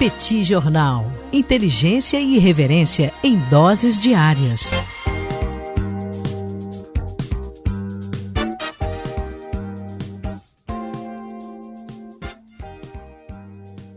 Petit Jornal. Inteligência e irreverência em doses diárias.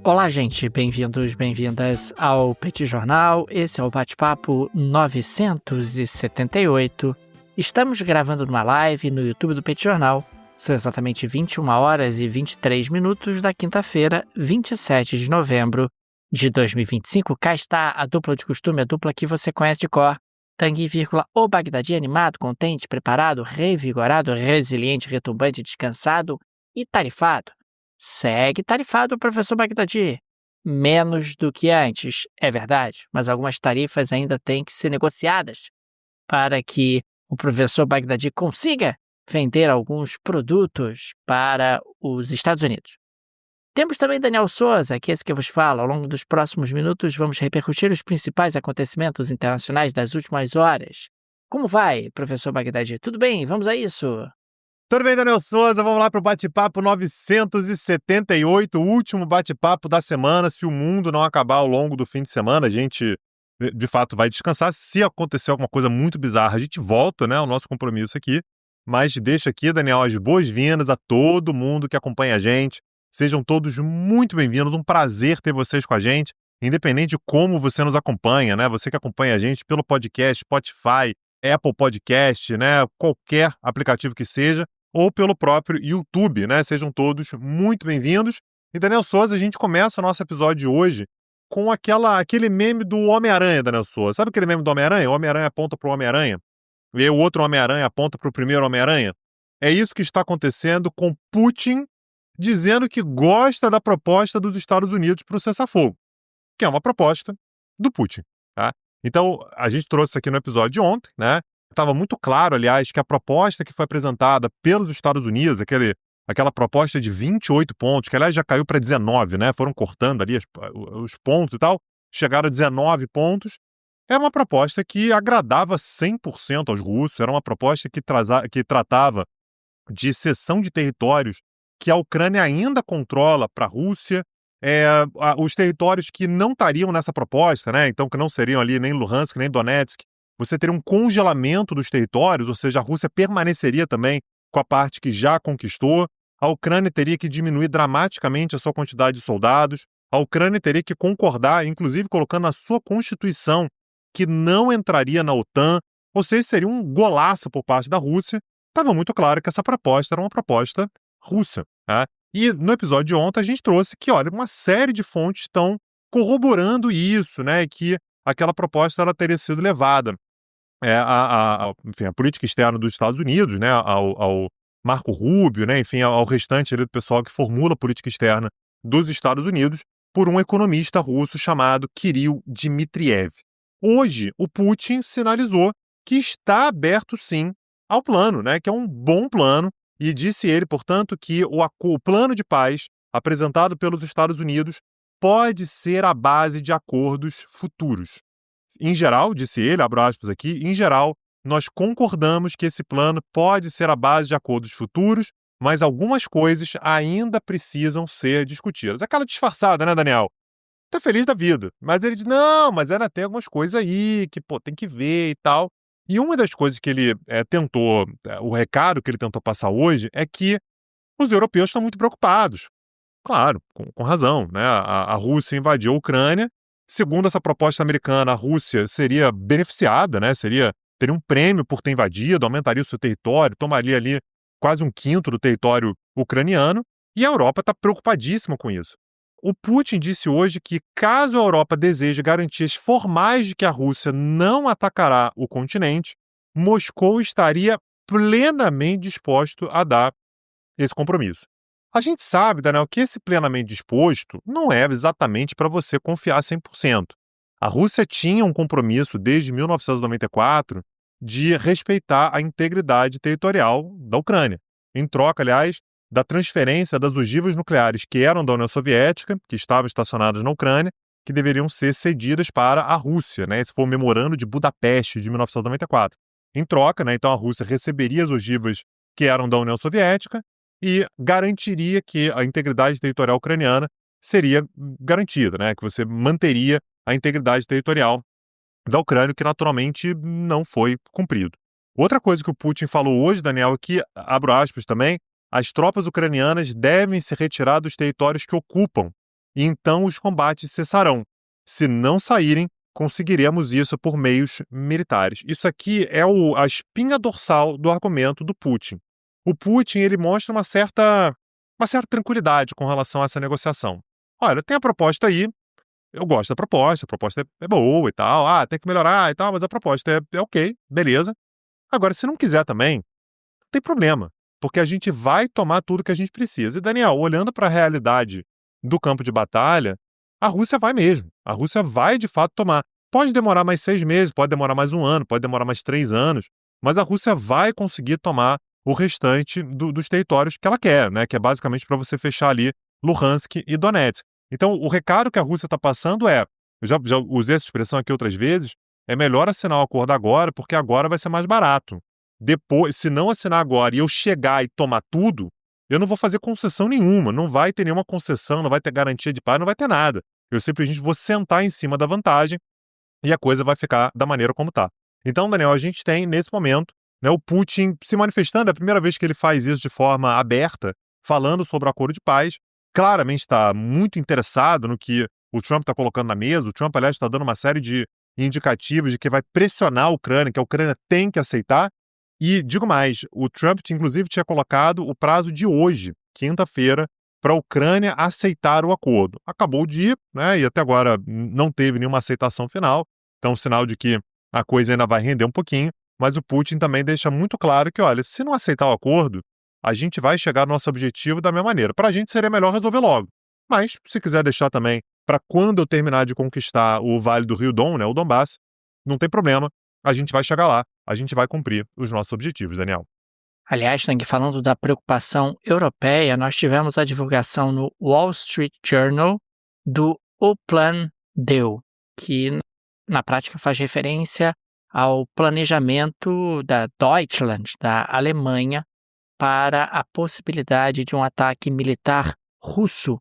Olá, gente. Bem-vindos, bem-vindas ao Petit Jornal. Esse é o bate-papo 978. Estamos gravando numa live no YouTube do Petit Jornal. São exatamente 21 horas e 23 minutos da quinta-feira, 27 de novembro de 2025. Cá está a dupla de costume, a dupla que você conhece de cor. Tanguy, o Bagdadi animado, contente, preparado, revigorado, resiliente, retumbante, descansado e tarifado. Segue tarifado o professor Bagdadi. Menos do que antes, é verdade, mas algumas tarifas ainda têm que ser negociadas para que o professor Bagdadi consiga vender alguns produtos para os Estados Unidos. Temos também Daniel Souza, que é esse que eu vos falo. Ao longo dos próximos minutos vamos repercutir os principais acontecimentos internacionais das últimas horas. Como vai, professor Bagdadi? Tudo bem? Vamos a isso? Tudo bem, Daniel Souza? Vamos lá para o bate-papo 978, o último bate-papo da semana. Se o mundo não acabar ao longo do fim de semana, a gente, de fato, vai descansar. Se acontecer alguma coisa muito bizarra, a gente volta, né, ao nosso compromisso aqui. Mas deixa aqui, Daniel, as boas-vindas a todo mundo que acompanha a gente. Sejam todos muito bem-vindos. Um prazer ter vocês com a gente, independente de como você nos acompanha, né? Você que acompanha a gente pelo podcast, Spotify, Apple Podcast, né? Qualquer aplicativo que seja, ou pelo próprio YouTube, né? Sejam todos muito bem-vindos. E, Daniel Souza, a gente começa o nosso episódio de hoje com aquele meme do Homem-Aranha, Daniel Souza. Sabe aquele meme do Homem-Aranha? O Homem-Aranha aponta para o Homem-Aranha, e aí o outro Homem-Aranha aponta para o primeiro Homem-Aranha. É isso que está acontecendo com Putin dizendo que gosta da proposta dos Estados Unidos para o cessar-fogo, que é uma proposta do Putin, tá? Então, a gente trouxe isso aqui no episódio de ontem, né? Estava muito claro, aliás, que a proposta que foi apresentada pelos Estados Unidos, aquela proposta de 28 pontos, que aliás já caiu para 19, né? Foram cortando ali os pontos e tal, chegaram a 19 pontos. É uma proposta que agradava 100% aos russos, era uma proposta que tratava de cessão de territórios que a Ucrânia ainda controla para a Rússia, os territórios que não estariam nessa proposta, né? Então que não seriam ali nem Luhansk, nem Donetsk, você teria um congelamento dos territórios, ou seja, a Rússia permaneceria também com a parte que já conquistou, a Ucrânia teria que diminuir dramaticamente a sua quantidade de soldados, a Ucrânia teria que concordar, inclusive colocando na sua Constituição, que não entraria na OTAN, ou seja, seria um golaço por parte da Rússia. Estava muito claro que essa proposta era uma proposta russa, tá? E no episódio de ontem a gente trouxe que, olha, uma série de fontes estão corroborando isso, né, que aquela proposta ela teria sido levada enfim, a política externa dos Estados Unidos, né, ao Marco Rubio, né, enfim, ao restante ali do pessoal que formula a política externa dos Estados Unidos, por um economista russo chamado Kirill Dmitriev. Hoje, o Putin sinalizou que está aberto, sim, ao plano, né, que é um bom plano, e disse ele, portanto, que o plano de paz apresentado pelos Estados Unidos pode ser a base de acordos futuros. Em geral, disse ele, abro aspas aqui, em geral, nós concordamos que esse plano pode ser a base de acordos futuros, mas algumas coisas ainda precisam ser discutidas. Aquela disfarçada, né, Daniel? Tá feliz da vida. Mas ele diz, não, mas ainda tem algumas coisas aí que, tem que ver e tal. E uma das coisas que ele tentou, o recado que ele tentou passar hoje é que os europeus estão muito preocupados. Claro, com razão, né? A Rússia invadiu a Ucrânia. Segundo essa proposta americana, a Rússia seria beneficiada, né? Teria um prêmio por ter invadido, aumentaria o seu território, tomaria ali quase um quinto do território ucraniano. E a Europa está preocupadíssima com isso. O Putin disse hoje que, caso a Europa deseje garantias formais de que a Rússia não atacará o continente, Moscou estaria plenamente disposto a dar esse compromisso. A gente sabe, Daniel, que esse plenamente disposto não é exatamente para você confiar 100%. A Rússia tinha um compromisso desde 1994 de respeitar a integridade territorial da Ucrânia. Em troca, aliás, da transferência das ogivas nucleares que eram da União Soviética, que estavam estacionadas na Ucrânia, que deveriam ser cedidas para a Rússia, né? Esse foi o Memorando de Budapeste de 1994. Em troca, né, então a Rússia receberia as ogivas que eram da União Soviética e garantiria que a integridade territorial ucraniana seria garantida, né? Que você manteria a integridade territorial da Ucrânia, que naturalmente não foi cumprido. Outra coisa que o Putin falou hoje, Daniel, é que, abro aspas também, as tropas ucranianas devem se retirar dos territórios que ocupam, e então os combates cessarão. Se não saírem, conseguiremos isso por meios militares. Isso aqui é a espinha dorsal do argumento do Putin. O Putin, ele mostra uma certa tranquilidade com relação a essa negociação. Olha, tem a proposta aí, eu gosto da proposta, a proposta é boa e tal, tem que melhorar e tal, mas a proposta é ok, beleza. Agora, se não quiser também, não tem problema, porque a gente vai tomar tudo que a gente precisa. E, Daniel, olhando para a realidade do campo de batalha, a Rússia vai mesmo. A Rússia vai, de fato, tomar. Pode demorar mais 6 meses, pode demorar mais 1 ano, pode demorar mais 3 anos, mas a Rússia vai conseguir tomar o restante dos territórios que ela quer, né? Que é basicamente para você fechar ali Luhansk e Donetsk. Então, o recado que a Rússia está passando eu já usei essa expressão aqui outras vezes, é melhor assinar o acordo agora, porque agora vai ser mais barato. Depois, se não assinar agora e eu chegar e tomar tudo, eu não vou fazer concessão nenhuma, não vai ter nenhuma concessão, não vai ter garantia de paz, não vai ter nada. Eu simplesmente vou sentar em cima da vantagem e a coisa vai ficar da maneira como está. Então, Daniel, a gente tem, nesse momento, né, o Putin se manifestando, é a primeira vez que ele faz isso de forma aberta, falando sobre o acordo de paz, claramente está muito interessado no que o Trump está colocando na mesa. O Trump, aliás, está dando uma série de indicativos de que vai pressionar a Ucrânia, que a Ucrânia tem que aceitar. E digo mais, o Trump, inclusive, tinha colocado o prazo de hoje, quinta-feira, para a Ucrânia aceitar o acordo. Acabou de ir, né, e até agora não teve nenhuma aceitação final, então sinal de que a coisa ainda vai render um pouquinho, mas o Putin também deixa muito claro que, olha, se não aceitar o acordo, a gente vai chegar no nosso objetivo da mesma maneira. Para a gente seria melhor resolver logo. Mas, se quiser deixar também para quando eu terminar de conquistar o Vale do Rio Dom, né, o Donbass, não tem problema, a gente vai chegar lá, a gente vai cumprir os nossos objetivos, Daniel. Aliás, Tang, falando da preocupação europeia, nós tivemos a divulgação no Wall Street Journal do O Plan Deal, que na prática faz referência ao planejamento da Deutschland, da Alemanha, para a possibilidade de um ataque militar russo.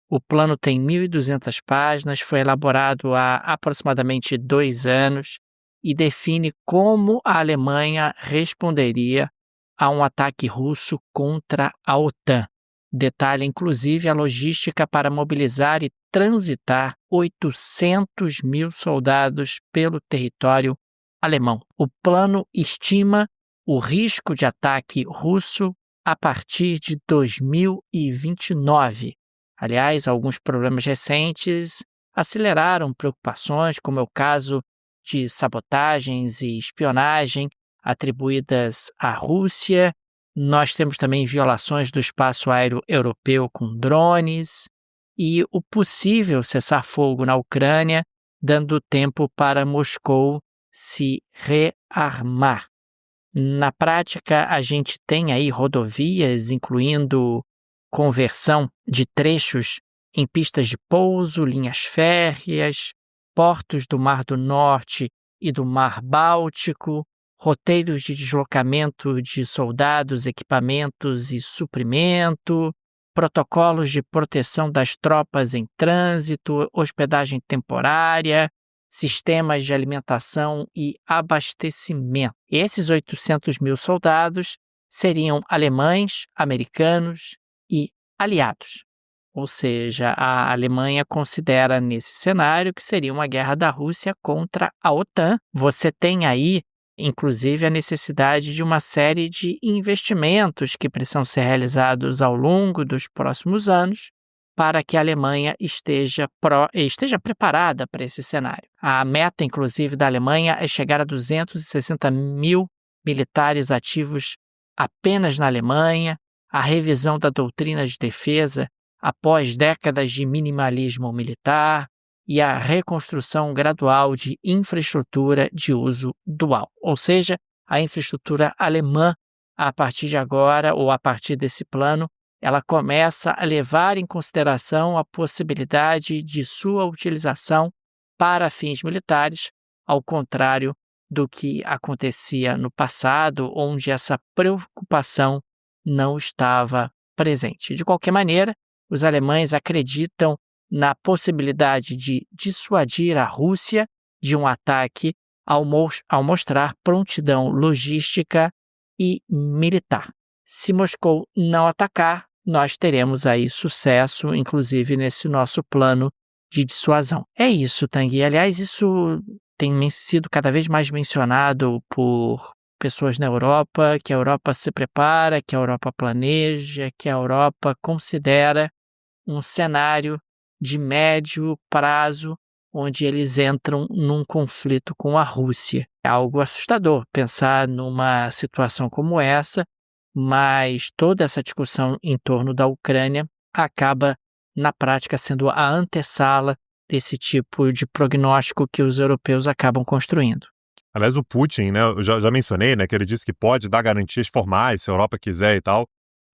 O plano tem 1.200 páginas, foi elaborado há aproximadamente 2 anos e define como a Alemanha responderia a um ataque russo contra a OTAN. Detalha, inclusive, a logística para mobilizar e transitar 800 mil soldados pelo território alemão. O plano estima o risco de ataque russo a partir de 2029. Aliás, alguns problemas recentes aceleraram preocupações, como é o caso de sabotagens e espionagem atribuídas à Rússia. Nós temos também violações do espaço aéreo europeu com drones e o possível cessar-fogo na Ucrânia, dando tempo para Moscou se rearmar. Na prática, a gente tem aí rodovias, incluindo conversão de trechos em pistas de pouso, linhas férreas, portos do Mar do Norte e do Mar Báltico, roteiros de deslocamento de soldados, equipamentos e suprimento, protocolos de proteção das tropas em trânsito, hospedagem temporária, sistemas de alimentação e abastecimento. Esses 800 mil soldados seriam alemães, americanos e aliados. Ou seja, a Alemanha considera nesse cenário que seria uma guerra da Rússia contra a OTAN. Você tem aí, inclusive, a necessidade de uma série de investimentos que precisam ser realizados ao longo dos próximos anos para que a Alemanha esteja preparada para esse cenário. A meta, inclusive, da Alemanha é chegar a 260 mil militares ativos apenas na Alemanha, a revisão da doutrina de defesa após décadas de minimalismo militar e a reconstrução gradual de infraestrutura de uso dual. Ou seja, a infraestrutura alemã, a partir de agora ou a partir desse plano, ela começa a levar em consideração a possibilidade de sua utilização para fins militares, ao contrário do que acontecia no passado, onde essa preocupação não estava presente. De qualquer maneira, os alemães acreditam na possibilidade de dissuadir a Rússia de um ataque ao mostrar prontidão logística e militar. Se Moscou não atacar, nós teremos aí sucesso, inclusive nesse nosso plano de dissuasão. É isso, Tanguy. Aliás, isso tem sido cada vez mais mencionado por pessoas na Europa, que a Europa se prepara, que a Europa planeja, que a Europa considera um cenário de médio prazo onde eles entram num conflito com a Rússia. É algo assustador pensar numa situação como essa, mas toda essa discussão em torno da Ucrânia acaba, na prática, sendo a antessala desse tipo de prognóstico que os europeus acabam construindo. Aliás, o Putin, né, eu já mencionei, né, que ele disse que pode dar garantias formais se a Europa quiser e tal.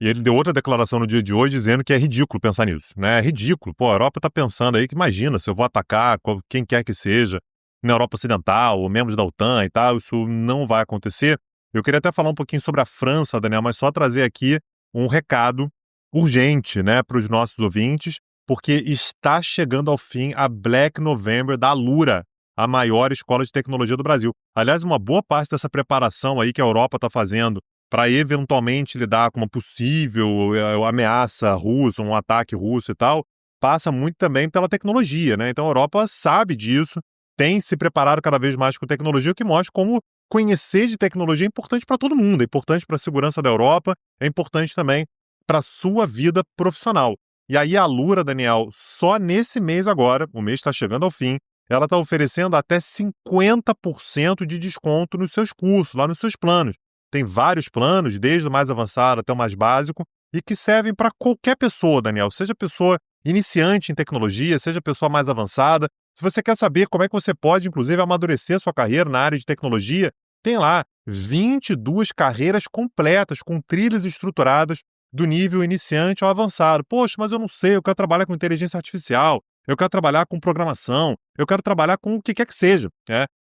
E ele deu outra declaração no dia de hoje dizendo que é ridículo pensar nisso, né? É ridículo. Pô, a Europa tá pensando aí que imagina se eu vou atacar quem quer que seja na Europa Ocidental ou membros da OTAN e tal, isso não vai acontecer. Eu queria até falar um pouquinho sobre a França, Daniel, mas só trazer aqui um recado urgente, né, para os nossos ouvintes, porque está chegando ao fim a Black November da Alura, a maior escola de tecnologia do Brasil. Aliás, uma boa parte dessa preparação aí que a Europa está fazendo para eventualmente lidar com uma possível ameaça russa, um ataque russo e tal, passa muito também pela tecnologia, né? Então a Europa sabe disso, tem se preparado cada vez mais com tecnologia, o que mostra como conhecer de tecnologia é importante para todo mundo, é importante para a segurança da Europa, é importante também para a sua vida profissional. E aí a Alura, Daniel, só nesse mês agora, o mês está chegando ao fim, ela está oferecendo até 50% de desconto nos seus cursos, lá nos seus planos. Tem vários planos, desde o mais avançado até o mais básico, e que servem para qualquer pessoa, Daniel. Seja pessoa iniciante em tecnologia, seja pessoa mais avançada. Se você quer saber como é que você pode, inclusive, amadurecer sua carreira na área de tecnologia, tem lá 22 carreiras completas, com trilhas estruturadas do nível iniciante ao avançado. Poxa, mas eu não sei, eu quero trabalhar com inteligência artificial, eu quero trabalhar com programação, eu quero trabalhar com o que quer que seja.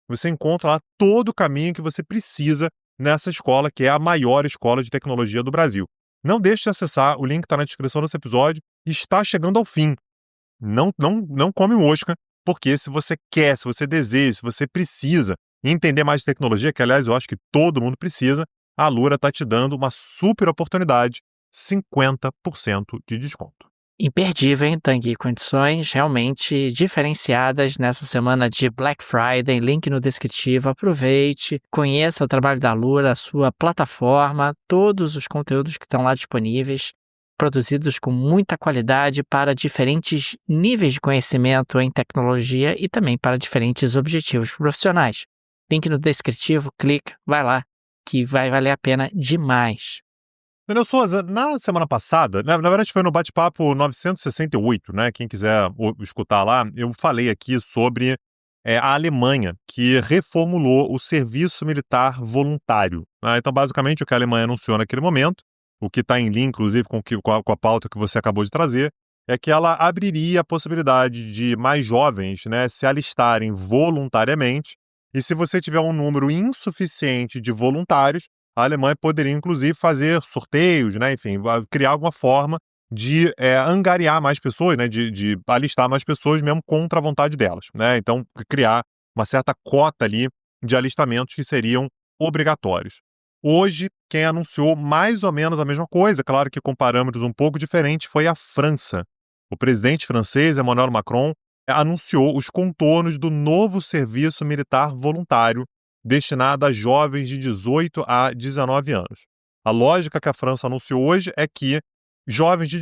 Você encontra lá todo o caminho que você precisa nessa escola, que é a maior escola de tecnologia do Brasil. Não deixe de acessar, o link está na descrição desse episódio, está chegando ao fim. Não come mosca, porque se você quer, se você deseja, se você precisa entender mais de tecnologia, que aliás eu acho que todo mundo precisa, a Alura está te dando uma super oportunidade, 50% de desconto. Imperdível, hein, Tanguy? Condições realmente diferenciadas nessa semana de Black Friday. Link no descritivo. Aproveite, conheça o trabalho da Alura, a sua plataforma, todos os conteúdos que estão lá disponíveis, produzidos com muita qualidade para diferentes níveis de conhecimento em tecnologia e também para diferentes objetivos profissionais. Link no descritivo, clica, vai lá, que vai valer a pena demais. Daniel Souza, na semana passada, na verdade foi no bate-papo 968, né? Quem quiser escutar lá, eu falei aqui sobre a Alemanha, que reformulou o serviço militar voluntário. Né? Então, basicamente, o que a Alemanha anunciou naquele momento, o que está em linha, inclusive, com a pauta que você acabou de trazer, é que ela abriria a possibilidade de mais jovens, né, se alistarem voluntariamente, e se você tiver um número insuficiente de voluntários, a Alemanha poderia, inclusive, fazer sorteios, né? Enfim, criar alguma forma de angariar mais pessoas, né? De alistar mais pessoas mesmo contra a vontade delas, né? Então, criar uma certa cota ali de alistamentos que seriam obrigatórios. Hoje, quem anunciou mais ou menos a mesma coisa, claro que com parâmetros um pouco diferentes, foi a França. O presidente francês, Emmanuel Macron, anunciou os contornos do novo serviço militar voluntário destinado a jovens de 18 a 19 anos. A lógica que a França anunciou hoje é que jovens de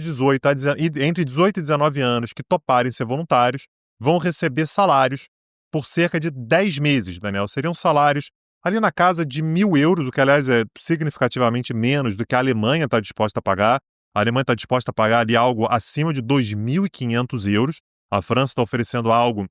entre 18 e 19 anos que toparem ser voluntários vão receber salários por cerca de 10 meses, Daniel. Seriam salários ali na casa de 1.000 euros, o que, aliás, é significativamente menos do que a Alemanha está disposta a pagar. A Alemanha está disposta a pagar ali algo acima de 2.500 euros. A França está oferecendo algo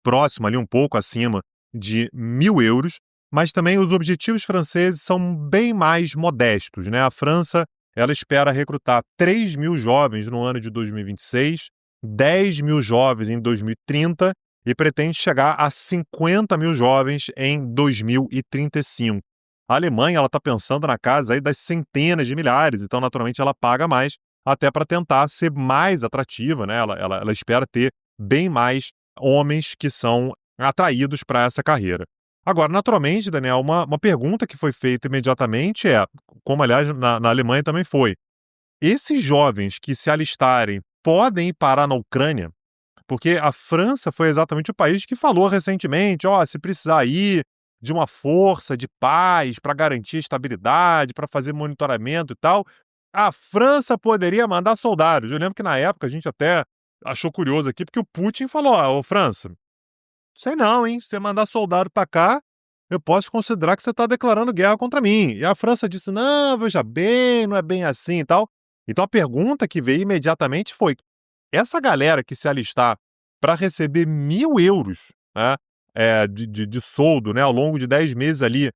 próximo, ali um pouco acima de 1.000 euros, mas também os objetivos franceses são bem mais modestos, né? A França, ela espera recrutar 3.000 jovens no ano de 2026, 10.000 jovens em 2030 e pretende chegar a 50.000 jovens em 2035. A Alemanha, ela está pensando na casa aí das centenas de milhares, então naturalmente ela paga mais, até para tentar ser mais atrativa, né? Ela espera ter bem mais homens que são atraídos para essa carreira. Agora, naturalmente, Daniel, uma pergunta que foi feita imediatamente como aliás na Alemanha também foi, esses jovens que se alistarem podem ir parar na Ucrânia? Porque a França foi exatamente o país que falou recentemente, se precisar ir de uma força de paz para garantir estabilidade, para fazer monitoramento e tal, a França poderia mandar soldados. Eu lembro que na época a gente até achou curioso aqui, porque o Putin falou, ô França, sei não, hein, se você mandar soldado para cá, eu posso considerar que você está declarando guerra contra mim. E a França disse, não, veja bem, não é bem assim e tal. Então a pergunta que veio imediatamente foi, essa galera que se alistar para receber 1.000 euros, né, de soldo, né, ao longo de 10 meses ali,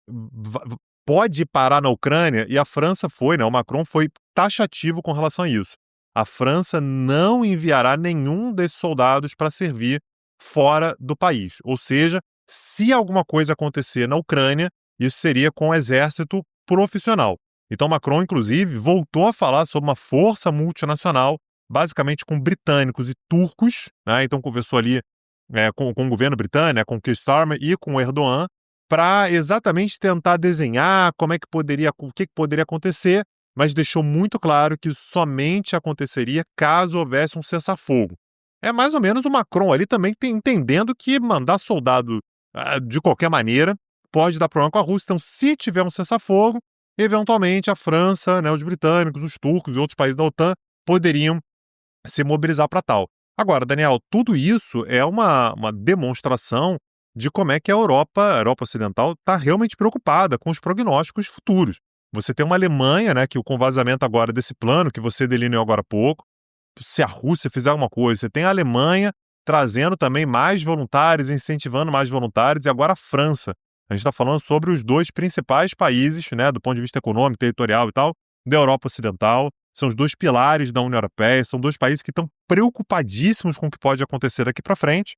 va- va- pode parar na Ucrânia? E a França foi, né, o Macron foi taxativo com relação a isso. A França não enviará nenhum desses soldados para servir fora do país. Ou seja, se alguma coisa acontecer na Ucrânia, isso seria com o exército profissional. Então Macron, inclusive, voltou a falar sobre uma força multinacional, basicamente com britânicos e turcos, né? Então conversou ali com o governo britânico, né, com o Keir Starmer e com o Erdogan, para exatamente tentar desenhar o que poderia acontecer, mas deixou muito claro que somente aconteceria caso houvesse um cessar-fogo. É mais ou menos o Macron ali também entendendo que mandar soldado de qualquer maneira pode dar problema com a Rússia. Então, se tiver um cessar-fogo, eventualmente a França, né, os britânicos, os turcos e outros países da OTAN poderiam se mobilizar para tal. Agora, Daniel, tudo isso é uma demonstração de como é que a Europa Ocidental está realmente preocupada com os prognósticos futuros. Você tem uma Alemanha, né, que com o vazamento agora desse plano que você delineou agora há pouco, se a Rússia fizer alguma coisa, você tem a Alemanha trazendo também mais voluntários, incentivando mais voluntários, e agora a França. A gente está falando sobre os dois principais países, né, do ponto de vista econômico, territorial e tal, da Europa Ocidental. São os dois pilares da União Europeia, são dois países que estão preocupadíssimos com o que pode acontecer daqui para frente.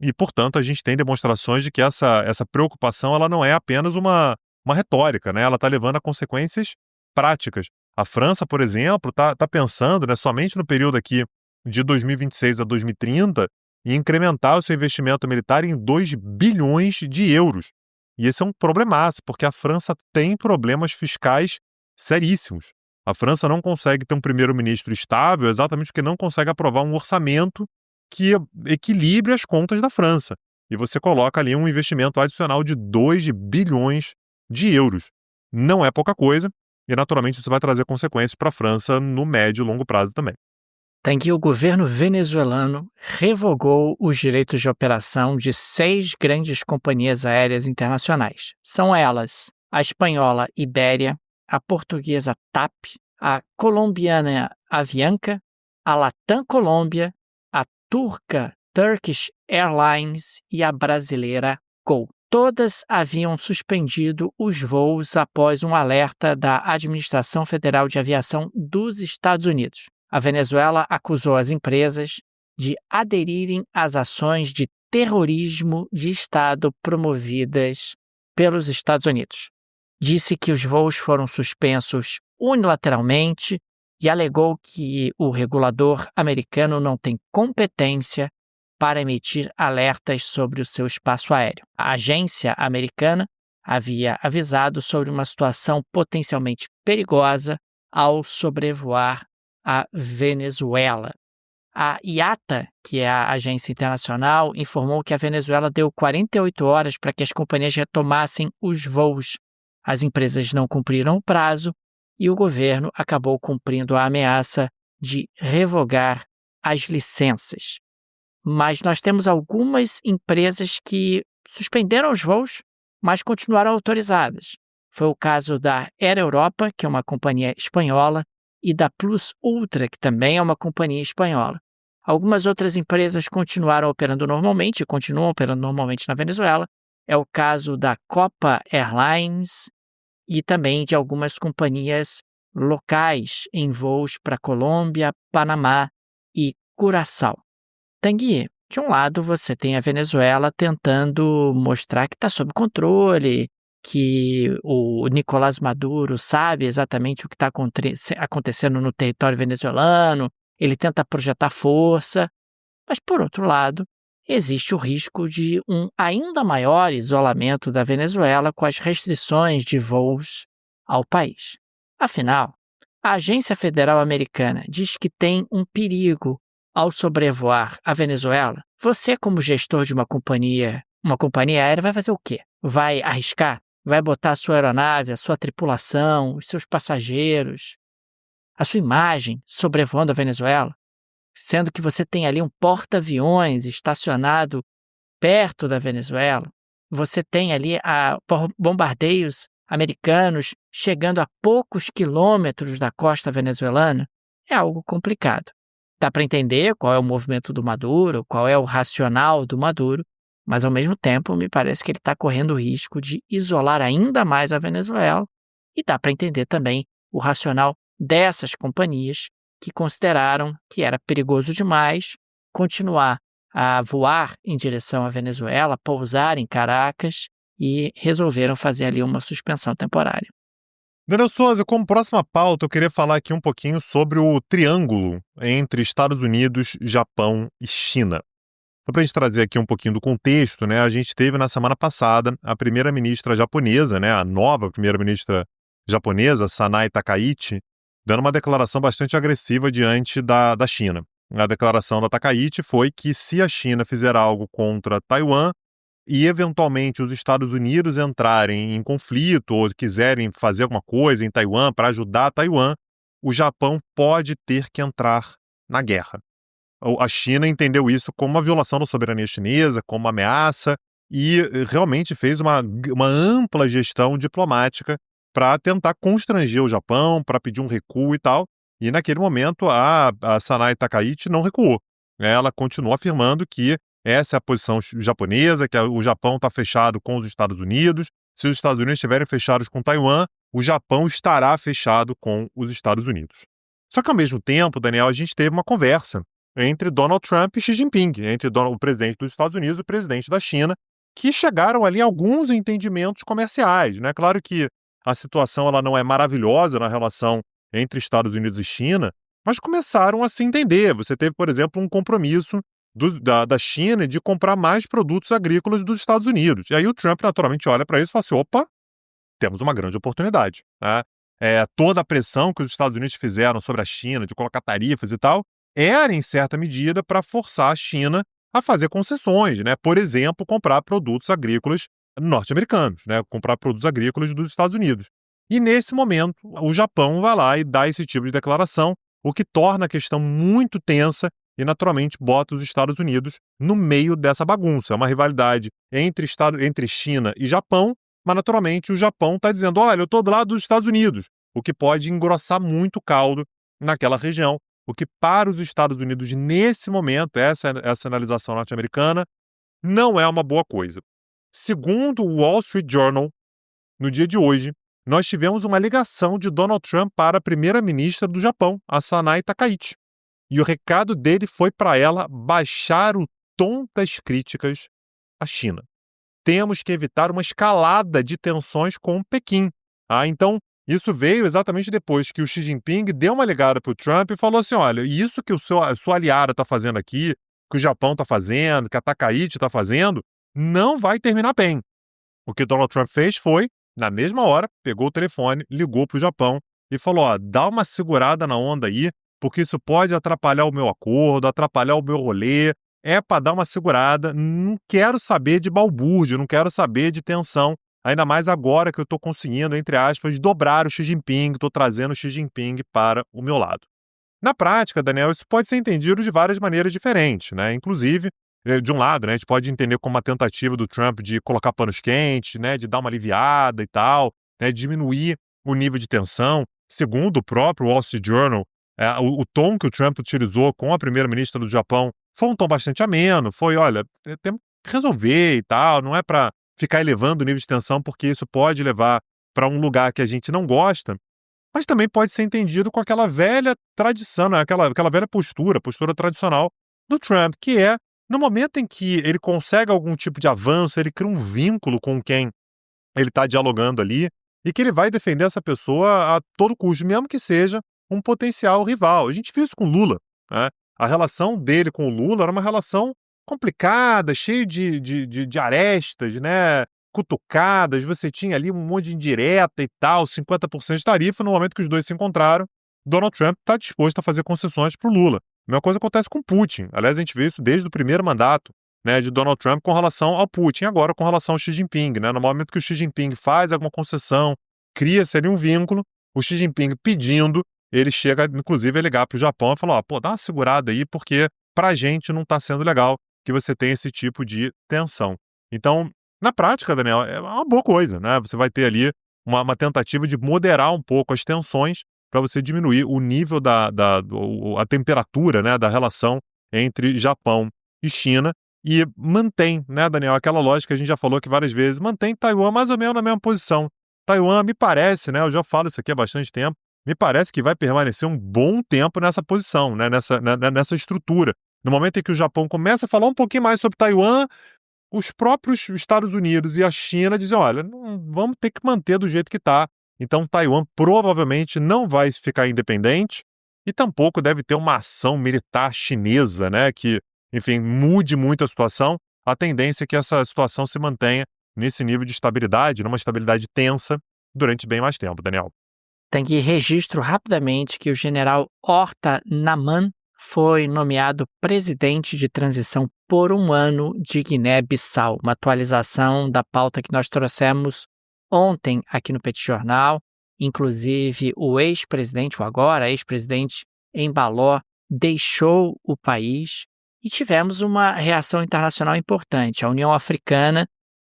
E, portanto, a gente tem demonstrações de que essa preocupação ela não é apenas uma retórica, né? Ela está levando a consequências práticas. A França, por exemplo, está pensando, né, somente no período aqui de 2026 a 2030 em incrementar o seu investimento militar em 2 bilhões de euros. E esse é um problemaço, porque a França tem problemas fiscais seríssimos. A França não consegue ter um primeiro-ministro estável exatamente porque não consegue aprovar um orçamento que equilibre as contas da França. E você coloca ali um investimento adicional de 2 bilhões de euros. Não é pouca coisa, e naturalmente isso vai trazer consequências para a França no médio e longo prazo também. Tem que o governo venezuelano revogou os direitos de operação de 6 grandes companhias aéreas internacionais. São elas a espanhola Iberia, a portuguesa TAP, a colombiana Avianca, a Latam Colômbia, a turca Turkish Airlines e a brasileira Gol. Todas haviam suspendido os voos após um alerta da Administração Federal de Aviação dos Estados Unidos. A Venezuela acusou as empresas de aderirem às ações de terrorismo de Estado promovidas pelos Estados Unidos. Disse que os voos foram suspensos unilateralmente e alegou que o regulador americano não tem competência para emitir alertas sobre o seu espaço aéreo. A agência americana havia avisado sobre uma situação potencialmente perigosa ao sobrevoar a Venezuela. A IATA, que é a agência internacional, informou que a Venezuela deu 48 horas para que as companhias retomassem os voos. As empresas não cumpriram o prazo e o governo acabou cumprindo a ameaça de revogar as licenças. Mas nós temos algumas empresas que suspenderam os voos, mas continuaram autorizadas. Foi o caso da Air Europa, que é uma companhia espanhola, e da Plus Ultra, que também é uma companhia espanhola. Algumas outras empresas continuaram operando normalmente e continuam operando normalmente na Venezuela. É o caso da Copa Airlines e também de algumas companhias locais em voos para Colômbia, Panamá e Curaçao. Tanguy, de um lado você tem a Venezuela tentando mostrar que está sob controle, que o Nicolás Maduro sabe exatamente o que está acontecendo no território venezuelano, ele tenta projetar força, mas, por outro lado, existe o risco de um ainda maior isolamento da Venezuela com as restrições de voos ao país. Afinal, a Agência Federal Americana diz que tem um perigo ao sobrevoar a Venezuela. Você, como gestor de uma companhia aérea, vai fazer o quê? Vai arriscar? Vai botar a sua aeronave, a sua tripulação, os seus passageiros, a sua imagem sobrevoando a Venezuela? Sendo que você tem ali um porta-aviões estacionado perto da Venezuela, você tem ali bombardeios americanos chegando a poucos quilômetros da costa venezuelana, é algo complicado. Dá para entender qual é o movimento do Maduro, qual é o racional do Maduro, mas ao mesmo tempo me parece que ele está correndo o risco de isolar ainda mais a Venezuela, e dá para entender também o racional dessas companhias que consideraram que era perigoso demais continuar a voar em direção à Venezuela, pousar em Caracas e resolveram fazer ali uma suspensão temporária. Daniel Souza, como próxima pauta, eu queria falar aqui um pouquinho sobre o triângulo entre Estados Unidos, Japão e China. Só para a gente trazer aqui um pouquinho do contexto, né? A gente teve na semana passada a primeira-ministra japonesa, né? A nova primeira-ministra japonesa, Sanae Takaichi, dando uma declaração bastante agressiva diante da China. A declaração da Takaichi foi que se a China fizer algo contra Taiwan e eventualmente os Estados Unidos entrarem em conflito ou quiserem fazer alguma coisa em Taiwan para ajudar Taiwan, o Japão pode ter que entrar na guerra. A China entendeu isso como uma violação da soberania chinesa, como uma ameaça, e realmente fez uma ampla gestão diplomática para tentar constranger o Japão, para pedir um recuo e tal. E naquele momento a Sanae Takaichi não recuou. Ela continuou afirmando que essa é a posição japonesa, que o Japão está fechado com os Estados Unidos. Se os Estados Unidos estiverem fechados com Taiwan, o Japão estará fechado com os Estados Unidos. Só que ao mesmo tempo, Daniel, a gente teve uma conversa entre Donald Trump e Xi Jinping, entre o presidente dos Estados Unidos e o presidente da China, que chegaram ali a alguns entendimentos comerciais, né? Claro que a situação ela não é maravilhosa na relação entre Estados Unidos e China, mas começaram a se entender. Você teve, por exemplo, um compromisso da China de comprar mais produtos agrícolas dos Estados Unidos. E aí o Trump naturalmente olha para isso e fala assim, opa, temos uma grande oportunidade, né? Toda a pressão que os Estados Unidos fizeram sobre a China, de colocar tarifas e tal, era, em certa medida, para forçar a China a fazer concessões, né? Por exemplo, comprar produtos agrícolas norte-americanos, né? Comprar produtos agrícolas dos Estados Unidos. E, nesse momento, o Japão vai lá e dá esse tipo de declaração, o que torna a questão muito tensa e, naturalmente, bota os Estados Unidos no meio dessa bagunça. É uma rivalidade entre China e Japão, mas, naturalmente, o Japão está dizendo, olha, eu estou do lado dos Estados Unidos, o que pode engrossar muito o caldo naquela região. O que para os Estados Unidos, nesse momento, essa analisação norte-americana, não é uma boa coisa. Segundo o Wall Street Journal, no dia de hoje, nós tivemos uma ligação de Donald Trump para a primeira-ministra do Japão, a Sanae Takaichi. E o recado dele foi para ela baixar o tom das críticas à China. Temos que evitar uma escalada de tensões com Pequim. Então, isso veio exatamente depois que o Xi Jinping deu uma ligada para o Trump e falou assim, olha, isso que a sua aliada está fazendo aqui, que o Japão está fazendo, que a Takaichi está fazendo, não vai terminar bem. O que Donald Trump fez foi, na mesma hora, pegou o telefone, ligou para o Japão e falou, dá uma segurada na onda aí, porque isso pode atrapalhar o meu acordo, atrapalhar o meu rolê, é para dar uma segurada, não quero saber de balbúrdia, não quero saber de tensão, ainda mais agora que eu estou conseguindo, entre aspas, dobrar o Xi Jinping, estou trazendo o Xi Jinping para o meu lado. Na prática, Daniel, isso pode ser entendido de várias maneiras diferentes, né? Inclusive, de um lado, né, a gente pode entender como uma tentativa do Trump de colocar panos quentes, né, de dar uma aliviada e tal, né, diminuir o nível de tensão. Segundo o próprio Wall Street Journal, o tom que o Trump utilizou com a primeira-ministra do Japão foi um tom bastante ameno, foi, olha, temos que resolver e tal, não é para ficar elevando o nível de tensão, porque isso pode levar para um lugar que a gente não gosta, mas também pode ser entendido com aquela velha tradição, né? aquela velha postura tradicional do Trump, que é, no momento em que ele consegue algum tipo de avanço, ele cria um vínculo com quem ele está dialogando ali e que ele vai defender essa pessoa a todo custo, mesmo que seja um potencial rival. A gente viu isso com o Lula, né? A relação dele com o Lula era uma relação complicada, cheia de arestas, né? Cutucadas, você tinha ali um monte de indireta e tal, 50% de tarifa. No momento que os dois se encontraram, Donald Trump está disposto a fazer concessões para o Lula. A mesma coisa acontece com Putin. Aliás, a gente vê isso desde o primeiro mandato, né, de Donald Trump com relação ao Putin, agora com relação ao Xi Jinping, né? No momento que o Xi Jinping faz alguma concessão, cria-se ali um vínculo, o Xi Jinping pedindo, ele chega, inclusive, a ligar para o Japão e falar, ó, pô, dá uma segurada aí, porque pra gente não está sendo legal que você tenha esse tipo de tensão. Então, na prática, Daniel, é uma boa coisa, né? Você vai ter ali uma tentativa de moderar um pouco as tensões para você diminuir o nível a temperatura, né, da relação entre Japão e China e mantém, né, Daniel, aquela lógica que a gente já falou aqui várias vezes, mantém Taiwan mais ou menos na mesma posição. Taiwan, me parece, né, eu já falo isso aqui há bastante tempo, me parece que vai permanecer um bom tempo nessa posição, né, nessa estrutura. No momento em que o Japão começa a falar um pouquinho mais sobre Taiwan, os próprios Estados Unidos e a China dizem, olha, não, vamos ter que manter do jeito que está. Então, Taiwan provavelmente não vai ficar independente e tampouco deve ter uma ação militar chinesa, né, que, enfim, mude muito a situação. A tendência é que essa situação se mantenha nesse nível de estabilidade, numa estabilidade tensa, durante bem mais tempo, Daniel. Tem que registro rapidamente que o general Horta Naman foi nomeado presidente de transição por um ano de Guiné-Bissau. Uma atualização da pauta que nós trouxemos ontem aqui no Petit Jornal. Inclusive, o ex-presidente, o agora ex-presidente Embalo, deixou o país e tivemos uma reação internacional importante. A União Africana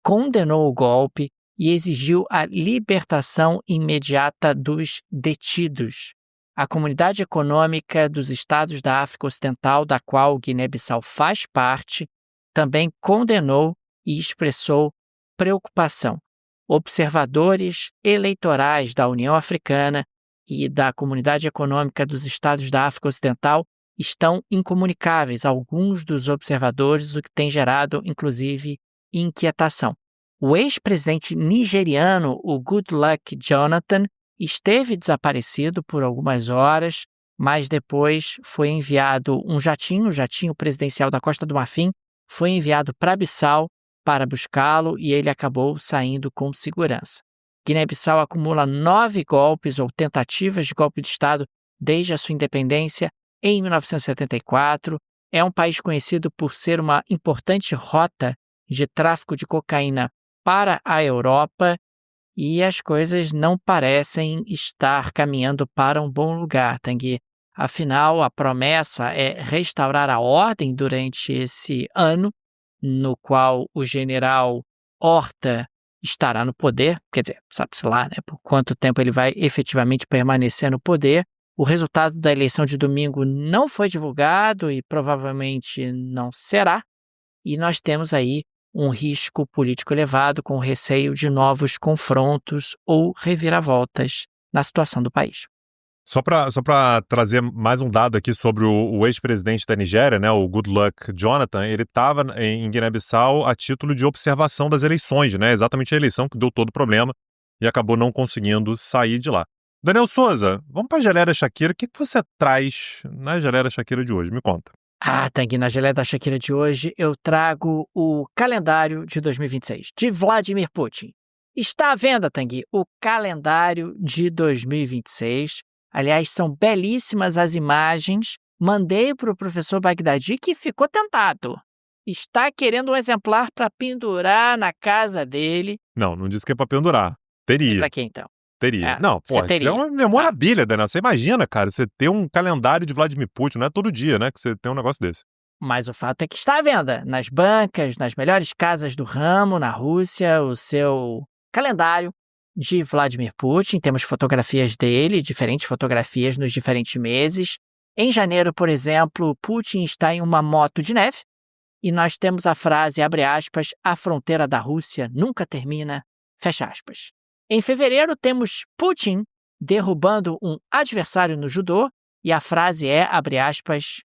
condenou o golpe e exigiu a libertação imediata dos detidos. A Comunidade Econômica dos Estados da África Ocidental, da qual Guiné-Bissau faz parte, também condenou e expressou preocupação. Observadores eleitorais da União Africana e da Comunidade Econômica dos Estados da África Ocidental estão incomunicáveis, alguns dos observadores, o que tem gerado, inclusive, inquietação. O ex-presidente nigeriano, o Goodluck Jonathan, esteve desaparecido por algumas horas, mas depois foi enviado um jatinho, o jatinho presidencial da Costa do Marfim, foi enviado para Bissau para buscá-lo e ele acabou saindo com segurança. Guiné-Bissau acumula 9 golpes ou tentativas de golpe de Estado desde a sua independência em 1974. É um país conhecido por ser uma importante rota de tráfico de cocaína para a Europa e as coisas não parecem estar caminhando para um bom lugar, Tanguy. Afinal, a promessa é restaurar a ordem durante esse ano, no qual o general Horta estará no poder, quer dizer, sabe-se lá, né, por quanto tempo ele vai efetivamente permanecer no poder. O resultado da eleição de domingo não foi divulgado e provavelmente não será, e nós temos aí um risco político elevado com receio de novos confrontos ou reviravoltas na situação do país. Só para trazer mais um dado aqui sobre o ex-presidente da Nigéria, né, o Goodluck Jonathan, ele estava em Guiné-Bissau a título de observação das eleições, né, exatamente a eleição que deu todo o problema e acabou não conseguindo sair de lá. Daniel Souza, vamos para a Geleia da Shakira. O que você traz na Geleia da Shakira de hoje? Me conta. Tanguy, na Geleia da Shakira de hoje eu trago o calendário de 2026, de Vladimir Putin. Está à venda, Tanguy, o calendário de 2026. Aliás, são belíssimas as imagens. Mandei para o professor Bagdadi, que ficou tentado. Está querendo um exemplar para pendurar na casa dele. Não disse que é para pendurar. Teria. Para quê, então? Teria. Não, pô, é uma memorabilia, Daniel. Você imagina, cara, você ter um calendário de Vladimir Putin, não é todo dia, né, que você tem um negócio desse. Mas o fato é que está à venda nas bancas, nas melhores casas do ramo, na Rússia, o seu calendário de Vladimir Putin. Temos fotografias dele, diferentes fotografias nos diferentes meses. Em janeiro, por exemplo, Putin está em uma moto de neve e nós temos a frase, abre aspas, a fronteira da Rússia nunca termina, fecha aspas. Em fevereiro, temos Putin derrubando um adversário no judô e a frase é, abre aspas,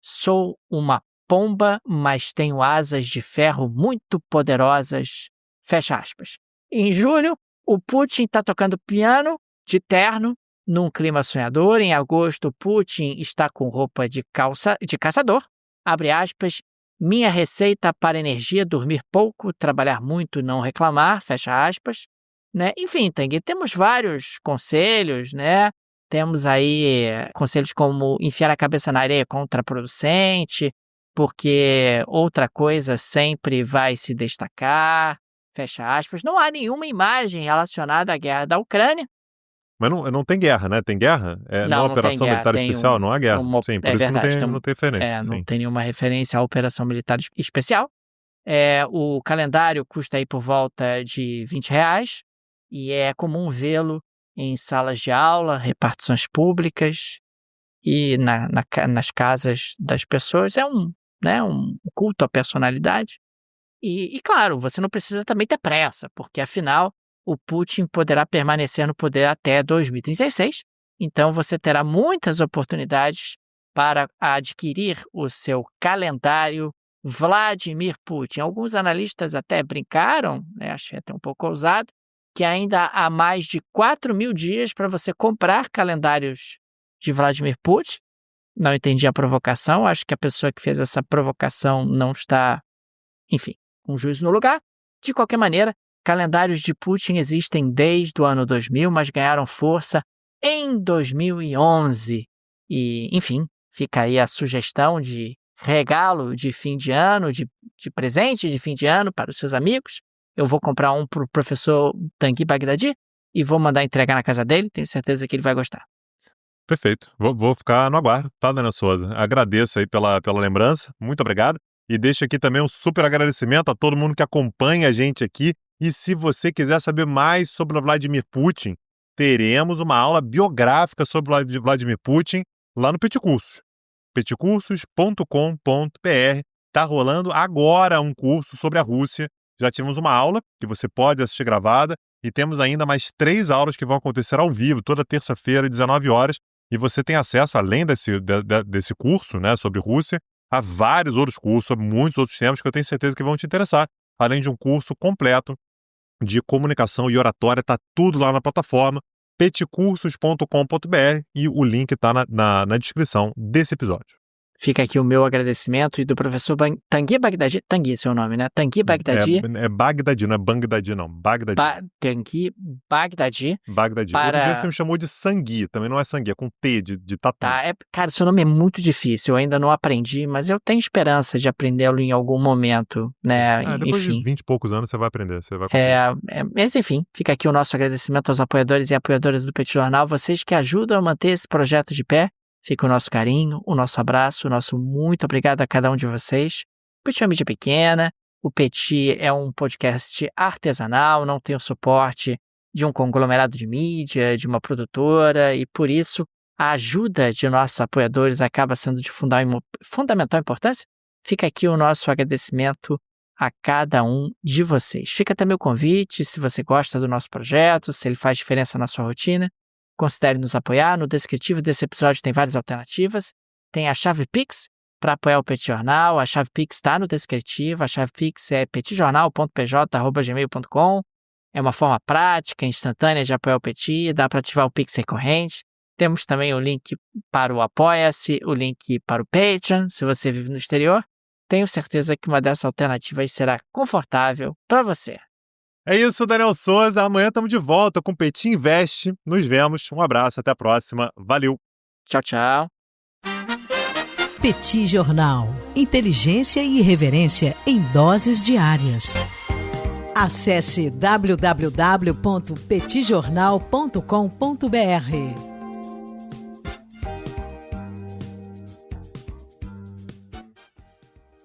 sou uma pomba, mas tenho asas de ferro muito poderosas, fecha aspas. Em julho, o Putin está tocando piano de terno, num clima sonhador. Em agosto, Putin está com roupa de caçador. Abre aspas. Minha receita para energia: dormir pouco, trabalhar muito, não reclamar. Fecha aspas. Né? Enfim, Tanguy, temos vários conselhos, né? Temos aí conselhos como enfiar a cabeça na areia contraproducente, porque outra coisa sempre vai se destacar. Fecha aspas. Não há nenhuma imagem relacionada à guerra da Ucrânia. Mas não tem guerra, né? Tem guerra? Não operação militar especial, não há guerra. Sim, por isso verdade, não tem referência. Não tem nenhuma referência à operação militar especial. O calendário custa aí por volta de R$20 e é comum vê-lo em salas de aula, repartições públicas e nas casas das pessoas. É um culto à personalidade. E, claro, você não precisa também ter pressa, porque, afinal, o Putin poderá permanecer no poder até 2036. Então, você terá muitas oportunidades para adquirir o seu calendário Vladimir Putin. Alguns analistas até brincaram, né, achei até um pouco ousado, que ainda há mais de 4.000 dias para você comprar calendários de Vladimir Putin. Não entendi a provocação, acho que a pessoa que fez essa provocação não está, enfim, com juízo no lugar. De qualquer maneira, calendários de Putin existem desde o ano 2000, mas ganharam força em 2011. E, enfim, fica aí a sugestão de regalo de fim de ano, de presente de fim de ano para os seus amigos. Eu vou comprar um para o professor Tanguy Bagdadi e vou mandar entregar na casa dele. Tenho certeza que ele vai gostar. Perfeito. Vou ficar no aguardo, tá, Daniel Souza? Agradeço aí pela lembrança. Muito obrigado. E deixo aqui também um super agradecimento a todo mundo que acompanha a gente aqui. E se você quiser saber mais sobre o Vladimir Putin, teremos uma aula biográfica sobre o Vladimir Putin lá no Peticursos. peticursos.com.br. Tá rolando agora um curso sobre a Rússia. Já tivemos uma aula que você pode assistir gravada e temos ainda mais 3 aulas que vão acontecer ao vivo, toda terça-feira, 19 horas. E você tem acesso, além desse curso, né, sobre Rússia, a vários outros cursos, a muitos outros temas que eu tenho certeza que vão te interessar, além de um curso completo de comunicação e oratória. Tá tudo lá na plataforma peticursos.com.br e o link está na descrição desse episódio. Fica aqui o meu agradecimento e do professor Tanguy Bagdadi. Tanguy é seu nome, né? Tanguy Bagdadi. É Bagdadi, não é Bagdadi, não. Bagdadi. Tanguy Bagdadi. Bagdadi. Outro dia você me chamou de Sangui, também não é Sangui, é com T de tatu. Tá, cara, seu nome é muito difícil, eu ainda não aprendi, mas eu tenho esperança de aprendê-lo em algum momento, né? Depois enfim. de 20 e poucos anos você vai aprender, você vai conseguir. Mas enfim, fica aqui o nosso agradecimento aos apoiadores e apoiadoras do Petit Jornal, vocês que ajudam a manter esse projeto de pé. Fica o nosso carinho, o nosso abraço, o nosso muito obrigado a cada um de vocês. O Petit é uma mídia pequena, o Petit é um podcast artesanal, não tem o suporte de um conglomerado de mídia, de uma produtora, e por isso a ajuda de nossos apoiadores acaba sendo de fundamental importância. Fica aqui o nosso agradecimento a cada um de vocês. Fica também o convite, se você gosta do nosso projeto, se ele faz diferença na sua rotina, considere nos apoiar. No descritivo desse episódio tem várias alternativas. Tem a chave Pix para apoiar o Petit Jornal. A chave Pix está no descritivo. A chave Pix é petitjornal.pj@gmail.com. É uma forma prática, instantânea de apoiar o Petit. Dá para ativar o Pix recorrente. Temos também o link para o Apoia-se, o link para o Patreon, se você vive no exterior. Tenho certeza que uma dessas alternativas será confortável para você. É isso, Daniel Souza. Amanhã estamos de volta com o Petit Invest. Nos vemos. Um abraço, até a próxima. Valeu. Tchau, tchau. Petit Jornal. Inteligência e irreverência em doses diárias. Acesse www.petitjornal.com.br.